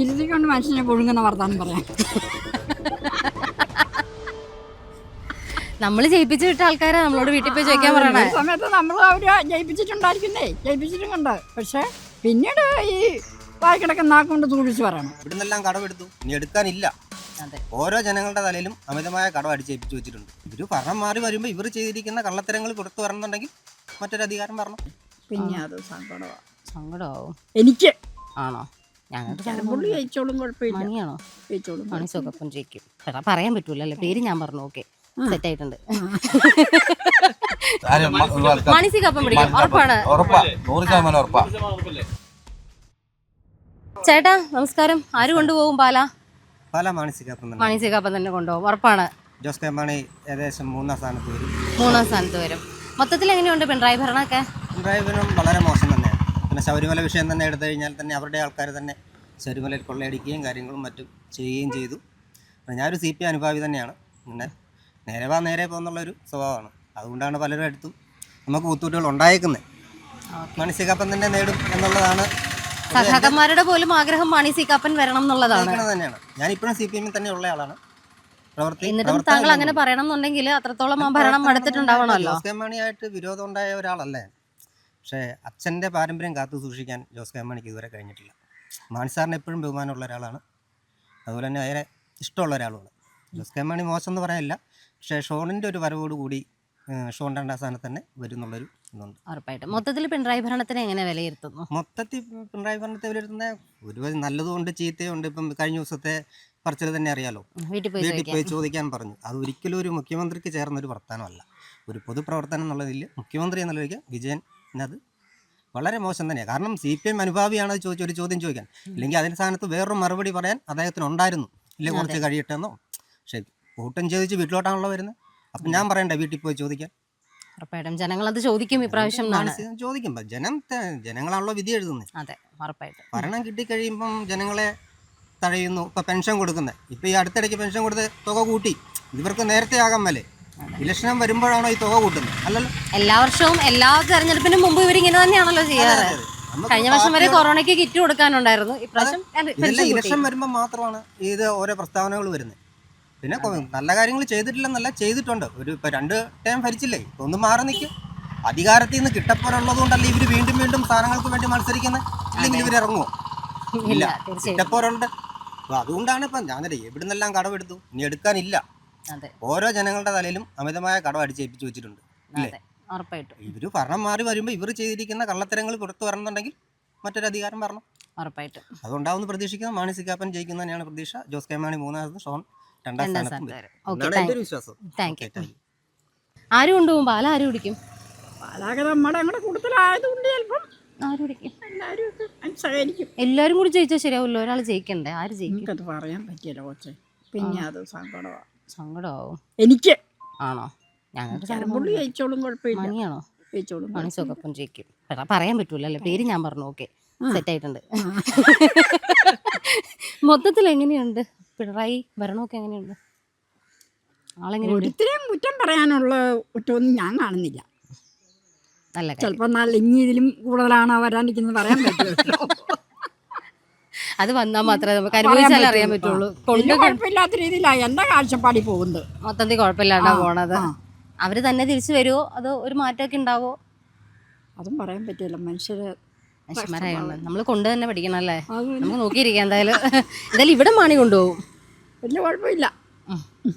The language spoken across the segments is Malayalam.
ഇരുത്തിക്കൊണ്ട് മനുഷ്യനെ പുഴുങ്ങുന്ന വർത്താനം പറയാം. നമ്മൾ ജയിപ്പിച്ചു വിട്ട ആൾക്കാരെ നമ്മളോട് വീട്ടിൽ പോയി ചോദിക്കാൻ പറയണേ. സമയത്ത് നമ്മൾ അവര് ജയിപ്പിച്ചിട്ടുണ്ടായിരിക്കുന്നേ. പക്ഷെ പിന്നീട് ഈ വായിക്കിടക്കുന്ന നാക്കൊണ്ട് സൂക്ഷിച്ച് പറയണം. ഇവിടുന്നെല്ലാം കടമെടുത്തു, ഇനി എടുക്കാനില്ല. ഓരോ ജനങ്ങളുടെ തലയിലും അമിതമായ കടം അടിച്ചേൽപ്പിച്ചു വെച്ചിട്ടുണ്ട്. ഇവര് ഭരണം മാറി വരുമ്പോൾ ഇവർ ചെയ്തിരിക്കുന്ന കള്ളത്തരങ്ങൾ പുറത്തു വരണമെന്നുണ്ടെങ്കിൽ മറ്റൊരു അധികാരം വരണം. പിന്നെ അത് സങ്കടമാവും. എനിക്ക് ആണോ? പുള്ളി ജയിച്ചോളും, കുഴപ്പമില്ല. മണിയാണോ? ജയിച്ചോളും. മണിസൊപ്പം ജയിക്കും. പറയാൻ പറ്റൂലല്ലേ, പേര് ഞാൻ പറഞ്ഞു. ഓക്കെ, സെറ്റ് ആയിട്ടുണ്ട്. മണിസിക്കൊപ്പം പിടിക്കും, ഉറപ്പാണ്. ചേട്ടാ നമസ്കാരം. ആര് കൊണ്ടുപോകും പാല? മാണിസിക്കൊപ്പം തന്നെ കൊണ്ടുപോകും, ഉറപ്പാണ്. ജോസ് കെ മാണി ഏകദേശം മൂന്നാം സ്ഥാനത്ത് വരും. മൊത്തത്തിൽ എങ്ങനെയുണ്ട് പിണറായി ഭരണമൊക്കെ? പിണറായി ഭരണം വളരെ മോശം തന്നെയാണ്. പിന്നെ ശബരിമല വിഷയം തന്നെ എടുത്തു കഴിഞ്ഞാൽ തന്നെ അവരുടെ ആൾക്കാർ തന്നെ ശബരിമലയിൽ കൊള്ളയടിക്കുകയും കാര്യങ്ങളും മറ്റും ചെയ്യുകയും ചെയ്തു. ഞാനൊരു CPI അനുഭാവി തന്നെയാണ്. പിന്നെ നേരെ പോകുന്നുള്ളൊരു സ്വഭാവമാണ്. അതുകൊണ്ടാണ് പലരും അടുത്തും നമുക്ക് ബുദ്ധിമുട്ടുകൾ ഉണ്ടായേക്കുന്നത്. മാണിസിക്കൊപ്പം തന്നെ നേടും എന്നുള്ളതാണ് സഖാക്കന്മാരുടെ പോലും ആഗ്രഹം. മാണിസിക്കൊപ്പം വരണം എന്നുള്ളതാണ് തന്നെയാണ്. ഞാനിപ്പോഴും CPM തന്നെ ഉള്ള ആളാണ്. എന്നിട്ടും താങ്കൾ അങ്ങനെ പറയണം എന്നുണ്ടെങ്കിൽ അത്രത്തോളം ആ ഭരണം അടുത്തിട്ടുണ്ടാവണമല്ലോ. ജോസ് കെ മാണിയായിട്ട് വിരോധം ഉണ്ടായ ഒരാളല്ലേ. പക്ഷേ അച്ഛൻ്റെ പാരമ്പര്യം കാത്തു സൂക്ഷിക്കാൻ ജോസ് കെ മാണിക്ക് ഇതുവരെ കഴിഞ്ഞിട്ടില്ല. മാണി സാറിന് എപ്പോഴും ബഹുമാനമുള്ള ഒരാളാണ്. അതുപോലെ തന്നെ വളരെ ഇഷ്ടമുള്ള ഒരാളുമാണ്. ജോസ് കെ മാണി മോശം എന്ന് പറയാനില്ല. പക്ഷേ ഷോണിൻ്റെ ഒരു വരവോടുകൂടി ഷോൺ 2ാം സ്ഥാനത്ത് തന്നെ വരുന്നുള്ളൊരു ഇതുണ്ട്. ഉറപ്പായിട്ടും. മൊത്തത്തിൽ പിണറായി ഭരണത്തിനെ എങ്ങനെ വിലയിരുത്തുന്നു? മൊത്തത്തിൽ പിണറായി ഭരണത്തെ വിലയിരുത്തുന്ന ഒരു നല്ലതുകൊണ്ട് ചീത്തയുണ്ട്. ഇപ്പം കഴിഞ്ഞ ദിവസത്തെ പറച്ചിൽ തന്നെ അറിയാലോ, വീട്ടിൽ പോയി ചോദിക്കാൻ പറഞ്ഞു. അത് ഒരിക്കലും ഒരു മുഖ്യമന്ത്രിക്ക് ചേർന്നൊരു വർത്തമാനമല്ല. ഒരു പൊതുപ്രവർത്തനം എന്നുള്ളതിൽ മുഖ്യമന്ത്രി എന്നുള്ളതിലേക്ക് വിജയനത് വളരെ മോശം തന്നെയാണ്. കാരണം CPM അനുഭാവിയാണ് അത് ഒരു ചോദ്യം ചോദിക്കാൻ. ഇല്ലെങ്കിൽ അതിൻ്റെ സ്ഥാനത്ത് വേറൊരു മറുപടി പറയാൻ അദ്ദേഹത്തിന് ഉണ്ടായിരുന്നു. ഇല്ലേ കുറച്ച് കഴിയട്ടെന്നോ. പക്ഷേ വോട്ടും ചോദിച്ച് വീട്ടിലോട്ടാണല്ലോ വരുന്നത്. അപ്പം ഞാൻ പറയണ്ടേ വീട്ടിൽ പോയി ചോദിക്കാൻ? ഉറപ്പായിട്ടും ജനങ്ങളത് ചോദിക്കും. ഇപ്രാവശ്യം ചോദിക്കുമ്പോൾ ജനങ്ങളാണല്ലോ വിധി എഴുതുന്നത്. അതെ, ഉറപ്പായിട്ടും. ഭരണം കിട്ടിക്കഴിയുമ്പം ജനങ്ങളെ തഴയുന്നു. ഇപ്പം പെൻഷൻ കൊടുക്കുന്നത്, ഇപ്പം ഈ അടുത്തിടയ്ക്ക് പെൻഷൻ കൊടുത്ത് തുക കൂട്ടി. ഇവർക്ക് നേരത്തെ ആകാൻ മേലെ ഇലക്ഷൻ വരുമ്പോഴാണോ ഈ തുക കൂട്ടുന്നത്? അല്ലല്ലോ. എല്ലാ വർഷവും എല്ലാ തെരഞ്ഞെടുപ്പിനും മുമ്പ് ഇവരിങ്ങനെ തന്നെയാണല്ലോ ചെയ്യാറ്. കഴിഞ്ഞ വർഷം വരെ കൊറോണയ്ക്ക് കിറ്റ് കൊടുക്കാനുണ്ടായിരുന്നു. ഇപ്രാവശ്യം ഇലക്ഷൻ വരുമ്പോൾ മാത്രമാണ് ഇത് ഓരോ പ്രസ്താവനകൾ വരുന്നത്. പിന്നെ നല്ല കാര്യങ്ങൾ ചെയ്തിട്ടില്ലെന്നല്ല, ചെയ്തിട്ടുണ്ട്. ഇപ്പം 2 ടേം ഭരിച്ചില്ലേ, ഒന്ന് മാറി നിൽക്കും. അധികാരത്തിൽ നിന്ന് കിട്ടപ്പോരുള്ളത് കൊണ്ടല്ലേ ഇവർ വീണ്ടും സ്ഥാനങ്ങൾക്ക് വേണ്ടി മത്സരിക്കുന്നത്. ഇല്ലെങ്കിൽ ഇവർ ഇറങ്ങുമോ? ഇല്ല, കിട്ടപ്പോരുണ്ട്. അപ്പോൾ അതുകൊണ്ടാണ് ഇപ്പം ഞാൻ എവിടുന്നെല്ലാം കടമെടുത്തു, ഇനി എടുക്കാനില്ല. ഓരോ ജനങ്ങളുടെ തലയിലും അമിതമായ കടം അടിച്ചേൽപ്പിച്ചു വെച്ചിട്ടുണ്ട്. അല്ലേ? ഇവര് ഭരണം മാറി വരുമ്പോൾ ഇവർ ചെയ്തിരിക്കുന്ന കള്ളത്തരങ്ങൾ പുറത്തു വരണമെന്നുണ്ടെങ്കിൽ മറ്റൊരു അധികാരം വരണം. ഉറപ്പായിട്ടും. അതുകൊണ്ടാവുന്ന പ്രതീക്ഷിക്കുന്നത് മാണിസിക്കൊപ്പം ജയിക്കുന്ന തന്നെയാണ് പ്രതീക്ഷ. ജോസ് കെ മാണി 3ാമതും ഷോൺ 2ാം സ്ഥാനത്തും വരും. വിശ്വാസം. ആര് കൊണ്ടുപോകും പാല? ആര് കുടിക്കും? പാലാകെ നമ്മുടെ അങ്ങോട്ട് കൂടുതലായതുകൊണ്ട് ചിലപ്പം എല്ലാരും കൂടി ജയിച്ചാൽ ശരിയാവില്ല. ഒരാൾ ജയിക്കണ്ടേ? ആര് ജയിക്കും? അത് പറയാൻ പറ്റിയല്ലോ കൊച്ചെ. പിന്നെ അത് സങ്കടമാവും. എനിക്ക് ആണോ? പുള്ളി ജയിച്ചോളും, കുഴപ്പമില്ല. മണിയാണോ? ജയിച്ചോളും. മണിസൊപ്പം ജയിക്കും. പറയാൻ പറ്റൂലല്ലേ, പേര് ഞാൻ പറഞ്ഞു. ഓക്കെ, സെറ്റ് ആയിട്ടുണ്ട്. മൊത്തത്തിൽ എങ്ങനെയുണ്ട് പിണറായി ഭരണമൊക്കെ? എങ്ങനെയുണ്ട്? ഒരിത്രയും കുറ്റം പറയാനുള്ള കുറ്റമൊന്നും ഞാൻ കാണുന്നില്ല. നല്ല ചിലപ്പോൾ ഇനി ഇതിലും കൂടുതലാണ് വരാനിരിക്കുന്നത് പറയാൻ പറ്റുമോ? അത് വന്നാൽ മാത്രമേ നമുക്ക് അനുഭവിച്ചാലേ അറിയാൻ പറ്റുള്ളൂ. കുഴപ്പമില്ലാത്ത രീതിയിലാണ് എൻ്റെ കാഴ്ചപ്പാടി പോകുന്നത്. മൊത്തത്തിൽ കുഴപ്പമില്ലാണ്ടാ പോണത്. അവര് തന്നെ തിരിച്ചു വരുമോ അതോ ഒരു മാറ്റമൊക്കെ ഉണ്ടാവോ? അതും പറയാൻ പറ്റില്ല. മനുഷ്യന്മാരായാണ് നമ്മൾ കൊണ്ട് തന്നെ പഠിക്കണം അല്ലേ? നമുക്ക് നോക്കിയിരിക്കാം. എന്തായാലും ഇവിടെ മാണി കൊണ്ടുപോകും. വലിയ കുഴപ്പമില്ല.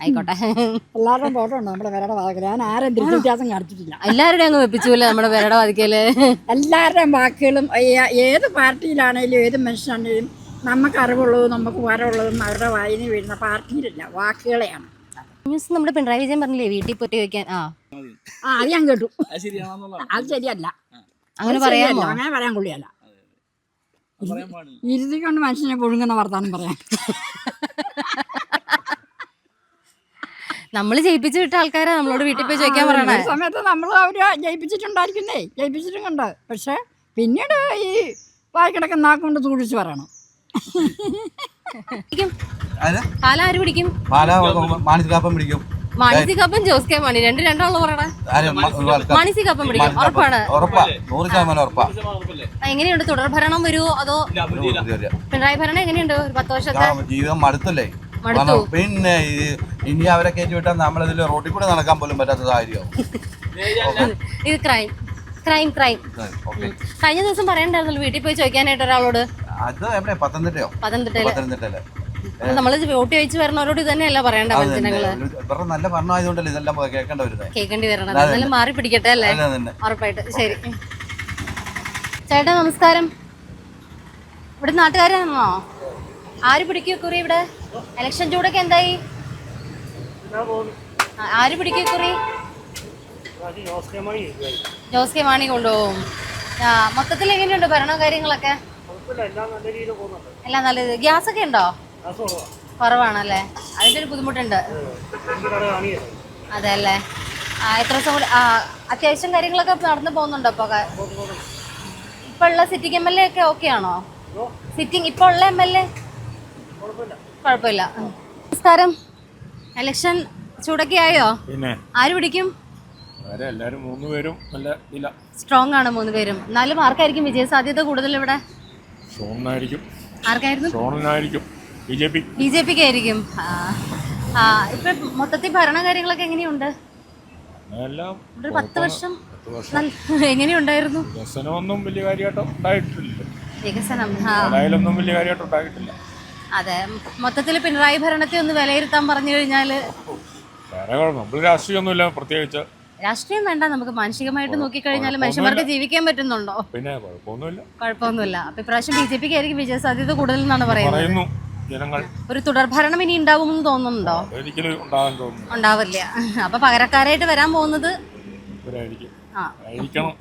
ആയിക്കോട്ടെ. എല്ലാവരുടെയും ഫോട്ടോ ഉണ്ട് നമ്മുടെ പേരുടെ വാതിക്കൽ. ഞാൻ ആരും വ്യത്യാസം കാണിച്ചിട്ടില്ല. എല്ലാവരുടെയും അങ്ങ് വെപ്പിച്ചൂല്ലേ നമ്മുടെ പേരുടെ വാതിക്കല്? എല്ലാവരുടെയും വാക്കുകളും ഏത് പാർട്ടിയിലാണേലും ഏത് മനുഷ്യനാണേലും നമുക്ക് അറിവുള്ളതും നമുക്ക് ഉപകാരമുള്ളതും അവരുടെ വായിന്ന് വീഴുന്ന പാർട്ടിയിലില്ല, വാക്കുകളെയാണ്. ന്യൂസ് നമ്മുടെ പിണറായി വിജയൻ പറഞ്ഞില്ലേ വീട്ടിൽ പോയിട്ട് ചോദിക്കാൻ? അത് ഞാൻ കേട്ടു. അത് ശരിയല്ല. അങ്ങനെ പറയാമോ? അങ്ങനെ പറയാൻ കൊള്ളിയല്ല. ഇരുത്തിക്കൊണ്ട് മനുഷ്യനെ പുഴുങ്ങുന്ന വർത്താനം പറയാം. നമ്മൾ ജയിപ്പിച്ചു വിട്ട ആൾക്കാരെ നമ്മളോട് വീട്ടിൽ പോയി ചോദിക്കാൻ പറയണേ. സമയത്ത് നമ്മൾ അവര് ജയിപ്പിച്ചിട്ടുണ്ടായിരിക്കുന്നുണ്ട്. പക്ഷെ പിന്നീട് ഈ വായിക്കിടക്കുന്ന നാക്കൊണ്ട് സൂക്ഷിച്ച് പറയണം. പാല ആര് പിടിക്കും? മാണിസിക്കൊപ്പം പിടിക്കും. മാണി സി കാപ്പൻ ജോസ് കെ മാണി രണ്ടാണല്ലോ പറയണേ. മാണി സി കാപ്പൻ പിടിക്കും ഉറപ്പാണ്. ഉറപ്പാ, 100% ഉറപ്പാ. എങ്ങനെയുണ്ട്, തുടർ ഭരണം വരുമോ അതോ പിണറായി ഭരണം എങ്ങനെയുണ്ട്? ഒരു 10 വർഷത്തെ ജീവിതം മടുത്തല്ലേ. മടുത്തു. പിന്നെ ഇനി അവരെ കയറ്റി വിട്ടാൽ നമ്മളിതിൽ റോട്ടിൽ കൂടെ നടക്കാൻ പോലും പറ്റാത്ത സാഹചര്യം. ഇത് ക്രൈം ക്രൈം ക്രൈം. കഴിഞ്ഞ ദിവസം പറയണ്ടായിരുന്നല്ലോ വീട്ടിൽ പോയി ചോദിക്കാനായിട്ട് ഒരാളോട്. അത് എവിടെ? പത്തനംതിട്ടയോ? പത്തനംതിട്ടയില്. നമ്മള് വോട്ട് ചോദിച്ചു വരണവരോട് ഇത് തന്നെയല്ല പറയേണ്ട ജനങ്ങള്. ഇവരുടെ നല്ല ഭരണമായതുകൊണ്ടല്ലേ ഇതെല്ലാം കേൾക്കേണ്ടി വരുന്നത്. കേൾക്കേണ്ടി വരണം. അതെല്ലാം മാറി പിടിക്കട്ടെ അല്ലേ? ഉറപ്പായിട്ട്. ശരി ചേട്ടാ, നമസ്കാരം. ഇവിടെ നാട്ടുകാരാണോ? ആര് പിടിക്കൂ കുറി ഇവിടെ? ഇലക്ഷൻ ചൂടൊക്കെ എന്തായി? ആര് പിടിക്കൂ കുറി? ജോസ് കെ മാണി കൊണ്ടുപോകും. മൊത്തത്തിൽ എങ്ങനെയുണ്ട് ഭരണ കാര്യങ്ങളൊക്കെ? എല്ലാം നല്ല. ഗ്യാസ് ഒക്കെ ഉണ്ടോ? കുറവാണല്ലേ? അതിന്റെ ഒരു ബുദ്ധിമുട്ടുണ്ട്. അതെ അല്ലേ? എത്ര ദിവസം കൂടി അത്യാവശ്യം കാര്യങ്ങളൊക്കെ നടന്നു പോകുന്നുണ്ടോ? ഇപ്പൊ ഉള്ള സിറ്റിംഗ് MLA ഒക്കെ ഓക്കെ ആണോ? സിറ്റിംഗ് ഇപ്പൊ ഉള്ള MLA കുഴപ്പമില്ല. നമസ്കാരം. ഇലക്ഷൻ ചൂടൊക്കെ ആയോ? പിന്നെ ആര് പിടിക്കും? എല്ലാവരും 3 പേരും നല്ല ഇല്ല. സ്ട്രോങ് ആണ് 3 പേരും. എന്നാലും ആർക്കായിരിക്കും വിജയ സാധ്യത കൂടുതൽ ഇവിടെ? സോണനായിരിക്കും. ആർക്കായിരുന്നു? സോണനായിരിക്കും. BJPക്ക് ആയിരിക്കും. ഇപ്പൊ മൊത്തത്തിൽ ഭരണ കാര്യങ്ങളൊക്കെ എങ്ങനെയുണ്ട്? എല്ലാം ഒരു 10 വർഷം എങ്ങനെയുണ്ടായിരുന്നു? വികസനമൊന്നും വലിയ കാര്യമായിട്ട് ഉണ്ടായിട്ടില്ല. വികസനം പാലായിലൊന്നും വലിയ കാര്യമായിട്ട് ഉണ്ടായിട്ടില്ല. അതെ. മൊത്തത്തിൽ പിണറായി ഭരണത്തെ ഒന്ന് വിലയിരുത്താൻ പറഞ്ഞു കഴിഞ്ഞാല് വേറെ നമ്മൾ രാഷ്ട്രീയമൊന്നുമില്ല പ്രത്യേകിച്ച്. രാഷ്ട്രീയം വേണ്ട, നമുക്ക് മാനസികമായിട്ട് നോക്കിക്കഴിഞ്ഞാൽ മനുഷ്യന്മാർക്ക് ജീവിക്കാൻ പറ്റുന്നുണ്ടോ? പിന്നെ കുഴപ്പമൊന്നുമില്ല. അപ്പൊ ഇപ്രാവശ്യം BJPക്ക് ആയിരിക്കും വിജയ സാധ്യത കൂടുതൽ എന്നാണ് പറയുന്നത്. ജനങ്ങൾ ഒരു തുടർഭരണം ഇനി ഉണ്ടാവുമെന്ന് തോന്നുന്നുണ്ടോ? ഒരിക്കലും ഉണ്ടാകാൻ തോന്നുന്നു. ഉണ്ടാവില്ല. അപ്പൊ പകരക്കാരായിട്ട് വരാൻ പോകുന്നത് ആയിരിക്കണം.